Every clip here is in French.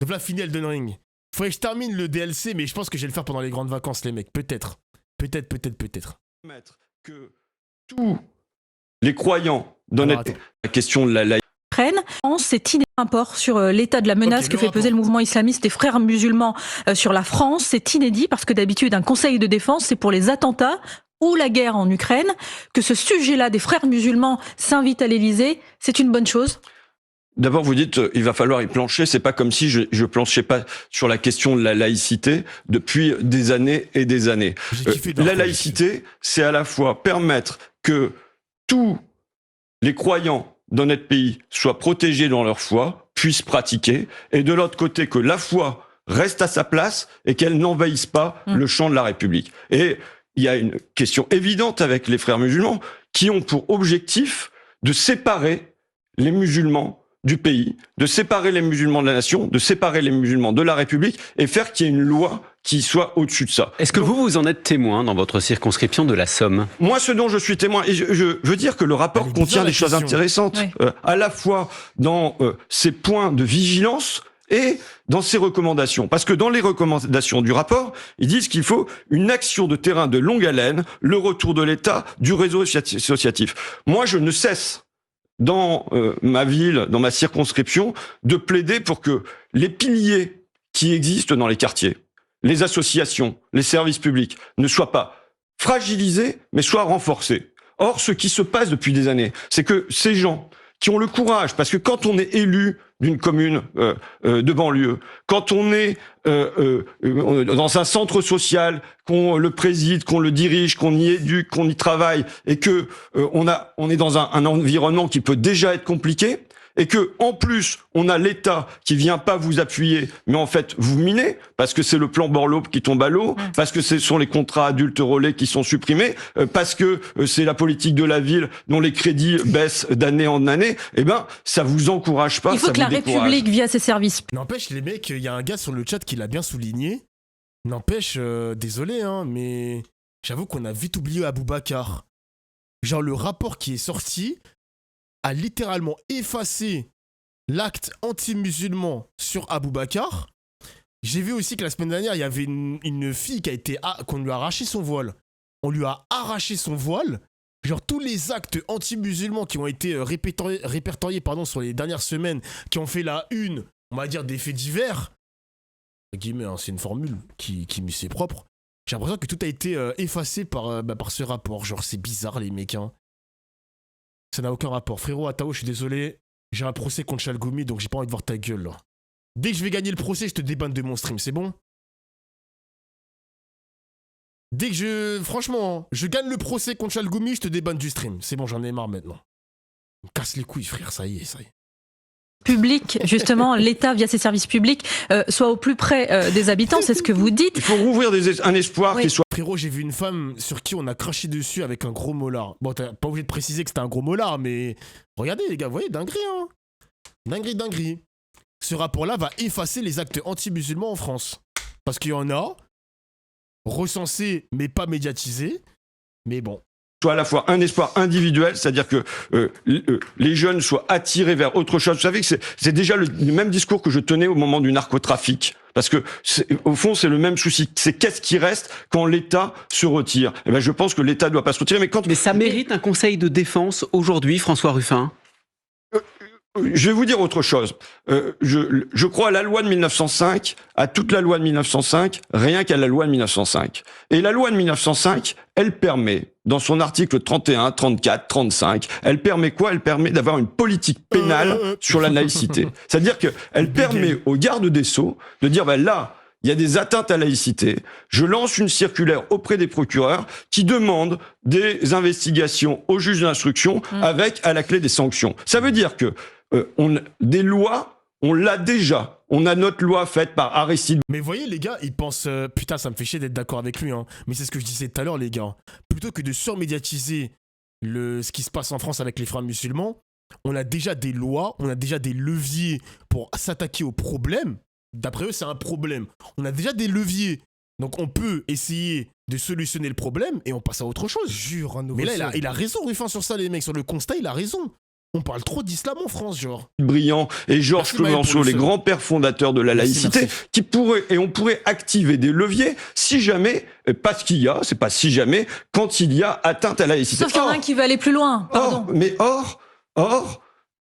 Donc là, fini Elden Ring. Faudrait que je termine le DLC, mais je pense que je vais le faire pendant les grandes vacances, les mecs. Peut-être. Que tous les croyants dans Alors, la question de la C'est inédit rapport sur l'état de la menace que fait peser le mouvement islamiste des frères musulmans sur la France. C'est inédit parce que d'habitude, un conseil de défense, c'est pour les attentats ou la guerre en Ukraine. Que ce sujet-là des frères musulmans s'invite à l'Élysée, c'est une bonne chose. D'abord, vous dites il va falloir y plancher. C'est pas comme si je planchais pas sur la question de la laïcité depuis des années et des années. La laïcité, c'est à la fois permettre que tous les croyants dans notre pays soient protégés dans leur foi, puissent pratiquer, et de l'autre côté que la foi reste à sa place et qu'elle n'envahisse pas le champ de la République. Et il y a une question évidente avec les frères musulmans qui ont pour objectif de séparer les musulmans du pays, de séparer les musulmans de la nation, de séparer les musulmans de la République et faire qu'il y ait une loi qui soit au-dessus de ça. Est-ce que vous en êtes témoin dans votre circonscription de la Somme? Moi, ce dont je suis témoin, et je veux dire que le rapport contient des choses intéressantes, à la fois dans ses points de vigilance et dans ses recommandations. Parce que dans les recommandations du rapport, ils disent qu'il faut une action de terrain de longue haleine, le retour de l'État, du réseau associatif. Moi, je ne cesse dans ma ville, dans ma circonscription, de plaider pour que les piliers qui existent dans les quartiers, les associations, les services publics, ne soient pas fragilisés, mais soient renforcés. Or, ce qui se passe depuis des années, c'est que ces gens qui ont le courage, parce que quand on est élu d'une commune de banlieue, quand on est dans un centre social, qu'on le préside, qu'on le dirige, qu'on y éduque, qu'on y travaille, et que on est dans un environnement qui peut déjà être compliqué, et que en plus on a l'État qui vient pas vous appuyer, mais en fait vous miner, parce que c'est le plan Borloo qui tombe à l'eau, parce que ce sont les contrats adultes relais qui sont supprimés, parce que c'est la politique de la ville dont les crédits baissent d'année en année. Eh ben, ça vous encourage pas. Il faut ça que la vous décourage. République, via ses services. N'empêche, les mecs, il y a un gars sur le chat qui l'a bien souligné. N'empêche, désolé, hein, mais j'avoue qu'on a vite oublié Aboubacar. Genre, le rapport qui est sorti a littéralement effacé l'acte anti-musulman sur Aboubacar. J'ai vu aussi que la semaine dernière, il y avait une fille qu'on lui a arraché son voile. On lui a arraché son voile. Genre tous les actes anti-musulmans qui ont été répertoriés sur les dernières semaines, qui ont fait la une, on va dire, des faits divers. Guillemets, hein, c'est une formule qui m'y c'est propre. J'ai l'impression que tout a été effacé par ce rapport. Genre, c'est bizarre, les mecs. Hein. Ça n'a aucun rapport. Frérot, Atao, je suis désolé. J'ai un procès contre Chalgoumi, donc j'ai pas envie de voir ta gueule, là. Dès que je vais gagner le procès, je te débanne de mon stream, c'est bon? Dès que franchement, je gagne le procès contre Chalgoumi, je te débanne du stream. C'est bon, j'en ai marre maintenant. On me casse les couilles, frère, ça y est. Public, justement, l'État, via ses services publics, soit au plus près des habitants, c'est ce que vous dites. Il faut rouvrir un espoir qui soit... Frérot, j'ai vu une femme sur qui on a craché dessus avec un gros molar. Bon, t'as pas obligé de préciser que c'était un gros molar, mais regardez les gars, vous voyez, dinguerie, hein. Dinguerie. Ce rapport-là va effacer les actes anti-musulmans en France. Parce qu'il y en a, recensés mais pas médiatisés, mais bon. Soit à la fois un espoir individuel, c'est-à-dire que les jeunes soient attirés vers autre chose. Vous savez que c'est déjà le même discours que je tenais au moment du narcotrafic. Parce que, au fond, c'est le même souci. C'est qu'est-ce qui reste quand l'État se retire. Eh ben, je pense que l'État ne doit pas se retirer. Mais ça mérite un conseil de défense aujourd'hui, François Ruffin? Je vais vous dire autre chose. Je crois à la loi de 1905, à toute la loi de 1905, rien qu'à la loi de 1905. Et la loi de 1905, elle permet, dans son article 31, 34, 35, elle permet quoi? Elle permet d'avoir une politique pénale sur la laïcité. C'est-à-dire qu'elle permet au garde des Sceaux de dire, ben là, il y a des atteintes à la laïcité. Je lance une circulaire auprès des procureurs qui demande des investigations aux juges d'instruction avec, à la clé, des sanctions. Ça veut dire que des lois, on l'a déjà. On a notre loi faite par Aristide. Mais vous voyez, les gars, ils pensent... putain, ça me fait chier d'être d'accord avec lui, hein. Mais c'est ce que je disais tout à l'heure, les gars. Plutôt que de surmédiatiser ce qui se passe en France avec les frères musulmans, on a déjà des lois, on a déjà des leviers pour s'attaquer aux problèmes. D'après eux, c'est un problème. On a déjà des leviers. Donc on peut essayer de solutionner le problème et on passe à autre chose. Jure, un nouveau. Mais là, il a raison, Ruffin, sur ça, les mecs. Sur le constat, il a raison. On parle trop d'islam en France, genre. Briand et Georges Clemenceau, les grands-pères fondateurs de la laïcité, qui pourraient, et on pourrait activer des leviers si jamais, pas ce qu'il y a, c'est pas si jamais, quand il y a atteinte à la laïcité. Sauf qu'il y en a un qui va aller plus loin, pardon. Or,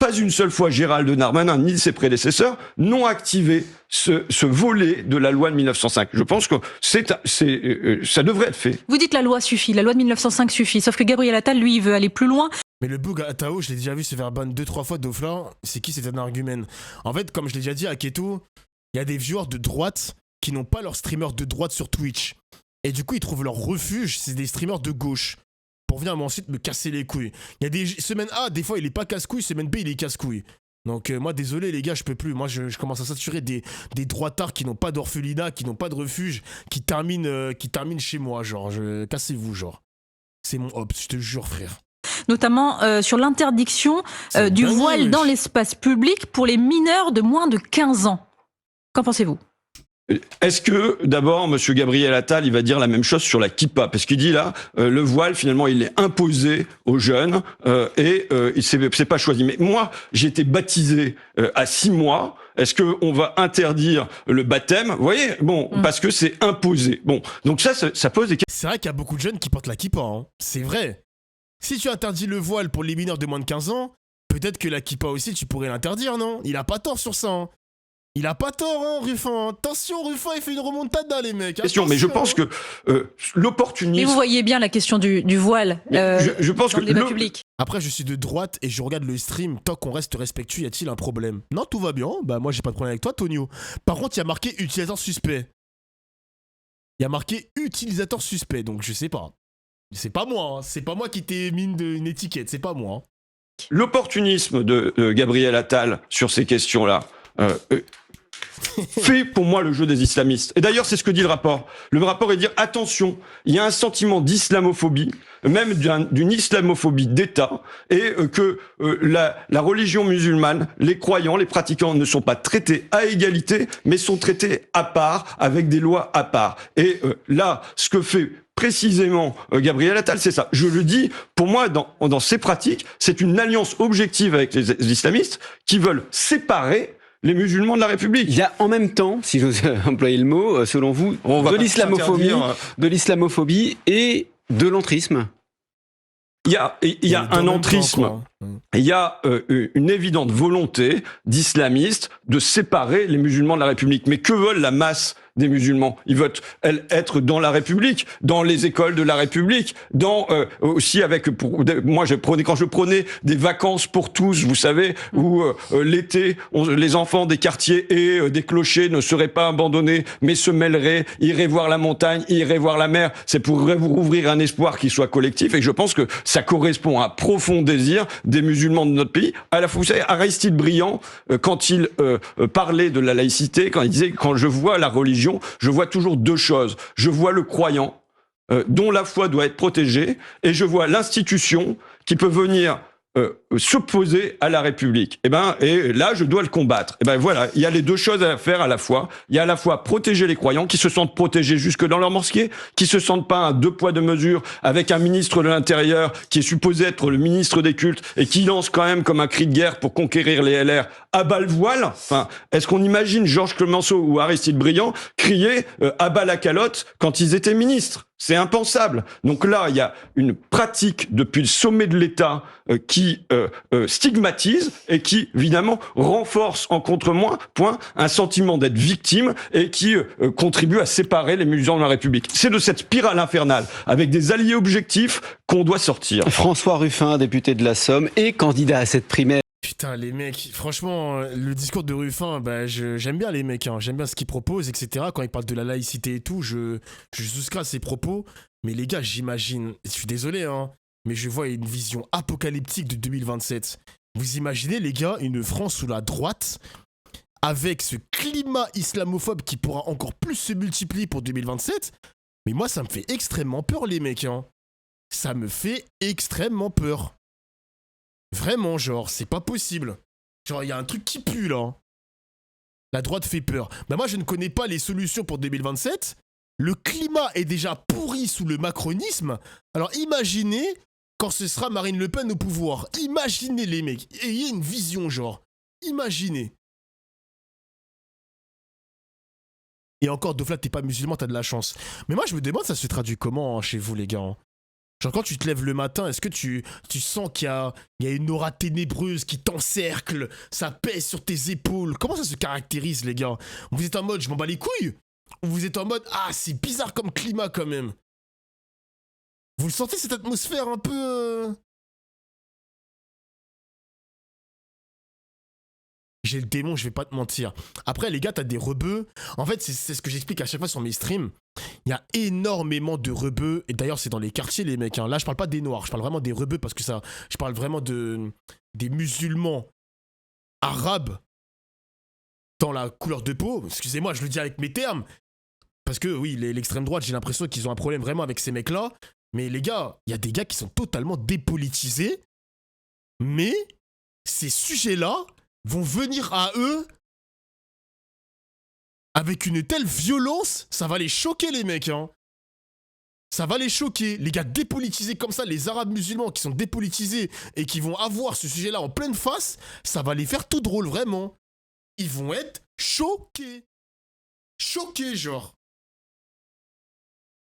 pas une seule fois Gérald Darmanin ni ses prédécesseurs n'ont activé ce volet de la loi de 1905. Je pense que ça devrait être fait. Vous dites la loi suffit, la loi de 1905 suffit, sauf que Gabriel Attal, lui, il veut aller plus loin. Mais le bug à Tao, je l'ai déjà vu se faire ban 2-3 fois d'Oflin, c'est qui? C'est un argument. En fait, comme je l'ai déjà dit à Keto, il y a des viewers de droite qui n'ont pas leur streamer de droite sur Twitch. Et du coup, ils trouvent leur refuge, c'est des streamers de gauche. Pour venir ensuite me casser les couilles. Il y a des semaines A, des fois il est pas casse-couille, semaine B il est casse-couille. Donc moi désolé les gars, je peux plus. Moi je commence à saturer des droitards qui n'ont pas d'orphelinat, qui n'ont pas de refuge, qui terminent chez moi, genre. Cassez-vous, genre. C'est mon hop, je te jure frère. Notamment sur l'interdiction du voile dans l'espace public pour les mineurs de moins de 15 ans. Qu'en pensez-vous ? Est-ce que, d'abord, M. Gabriel Attal, il va dire la même chose sur la kippa? Parce qu'il dit là, le voile, finalement, il est imposé aux jeunes c'est pas choisi. Mais moi, j'ai été baptisé à 6 mois. Est-ce qu'on va interdire le baptême? Vous voyez, parce que c'est imposé. Bon, donc ça pose des questions. C'est vrai qu'il y a beaucoup de jeunes qui portent la kippa, hein. C'est vrai. Si tu interdis le voile pour les mineurs de moins de 15 ans, peut-être que la kippa aussi, tu pourrais l'interdire, non? Il a pas tort sur ça, hein. Il a pas tort, hein, Ruffin. Attention, Ruffin, il fait une remontada, les mecs. Attention, mais je pense que l'opportunisme... Et vous voyez bien la question du voile je pense dans le débat public. Après, je suis de droite et je regarde le stream. Tant qu'on reste respectueux, y a-t-il un problème? Non, tout va bien. Bah, moi, j'ai pas de problème avec toi, Tonio. Par contre, il y a marqué utilisateur suspect. Il y a marqué utilisateur suspect, donc je sais pas. C'est pas moi, hein. C'est pas moi qui t'ai mis une étiquette, c'est pas moi. Hein. L'opportunisme de Gabriel Attal sur ces questions-là fait pour moi le jeu des islamistes. Et d'ailleurs, c'est ce que dit le rapport. Le rapport est de dire, attention, il y a un sentiment d'islamophobie, même d'une islamophobie d'État, et que la religion musulmane, les croyants, les pratiquants ne sont pas traités à égalité, mais sont traités à part, avec des lois à part. Et là, ce que fait précisément Gabriel Attal, c'est ça. Je le dis, pour moi, dans ces pratiques, c'est une alliance objective avec les islamistes qui veulent séparer les musulmans de la République. Il y a en même temps, si j'ose employer le mot, selon vous, de l'islamophobie et de l'entrisme. Il y a un entrisme, il y a une évidente volonté d'islamistes de séparer les musulmans de la République. Mais que veulent la masse des musulmans? Ils veulent être dans la République, dans les écoles de la République, aussi avec quand je prenais des vacances pour tous, vous savez, où l'été les enfants des quartiers et des clochers ne seraient pas abandonnés, mais se mêleraient, iraient voir la montagne, iraient voir la mer. C'est pour rouvrir un espoir qui soit collectif, et je pense que ça correspond à un profond désir des musulmans de notre pays. À la fois, vous savez, Aristide Briand, quand il parlait de la laïcité, quand il disait, quand je vois la religion, je vois toujours deux choses. Je vois le croyant, dont la foi doit être protégée, et je vois l'institution qui peut venir s'opposer à la République. Et là, je dois le combattre. Et voilà, il y a les deux choses à faire à la fois. Il y a à la fois protéger les croyants, qui se sentent protégés jusque dans leur mosquée, qui se sentent pas un deux poids deux mesures avec un ministre de l'Intérieur qui est supposé être le ministre des cultes et qui lance quand même comme un cri de guerre pour conquérir les LR à bas le voile. Enfin, est-ce qu'on imagine Georges Clemenceau ou Aristide Briand crier à bas la calotte quand ils étaient ministres? C'est impensable. Donc là, il y a une pratique depuis le sommet de l'État qui stigmatise et qui, évidemment, renforce en contrepoint un sentiment d'être victime et qui contribue à séparer les musulmans de la République. C'est de cette spirale infernale, avec des alliés objectifs, qu'on doit sortir. François Ruffin, député de la Somme et candidat à cette primaire. Putain, les mecs, franchement, le discours de Ruffin, j'aime bien les mecs, hein. J'aime bien ce qu'ils proposent, etc. Quand ils parlent de la laïcité et tout, je souscris à ses propos. Mais les gars, j'imagine, je suis désolé, hein, mais je vois une vision apocalyptique de 2027. Vous imaginez, les gars, une France sous la droite, avec ce climat islamophobe qui pourra encore plus se multiplier pour 2027? Mais moi, ça me fait extrêmement peur, les mecs, hein. Ça me fait extrêmement peur. Vraiment, genre, c'est pas possible. Genre, il y a un truc qui pue, là. La droite fait peur. Moi, je ne connais pas les solutions pour 2027. Le climat est déjà pourri sous le macronisme. Alors, imaginez quand ce sera Marine Le Pen au pouvoir. Imaginez les mecs, ayez une vision genre. Imaginez. Et encore, Dofla, t'es pas musulman, t'as de la chance. Mais moi, je me demande, ça se traduit comment hein, chez vous, les gars hein. Genre, quand tu te lèves le matin, est-ce que tu sens qu'il y a une aura ténébreuse qui t'encercle, ça pèse sur tes épaules? Comment ça se caractérise, les gars? Vous êtes en mode, je m'en bats les couilles? Ou vous êtes en mode, ah, c'est bizarre comme climat, quand même? Vous le sentez, cette atmosphère un peu... J'ai le démon, je vais pas te mentir. Après, les gars, t'as des rebeux. En fait, c'est ce que j'explique à chaque fois sur mes streams. Il y a énormément de rebeux. Et d'ailleurs, c'est dans les quartiers, les mecs. Hein. Là, je parle pas des noirs. Je parle vraiment des rebeux parce que ça... Je parle vraiment des musulmans arabes dans la couleur de peau. Excusez-moi, je le dis avec mes termes. Parce que, oui, l'extrême droite, j'ai l'impression qu'ils ont un problème vraiment avec ces mecs-là. Mais les gars, il y a des gars qui sont totalement dépolitisés. Mais ces sujets-là vont venir à eux avec une telle violence, ça va les choquer les mecs hein. Ça va les choquer, les gars dépolitisés comme ça, les arabes musulmans qui sont dépolitisés et qui vont avoir ce sujet-là en pleine face, ça va les faire tout drôle vraiment. Ils vont être choqués. Choqués genre.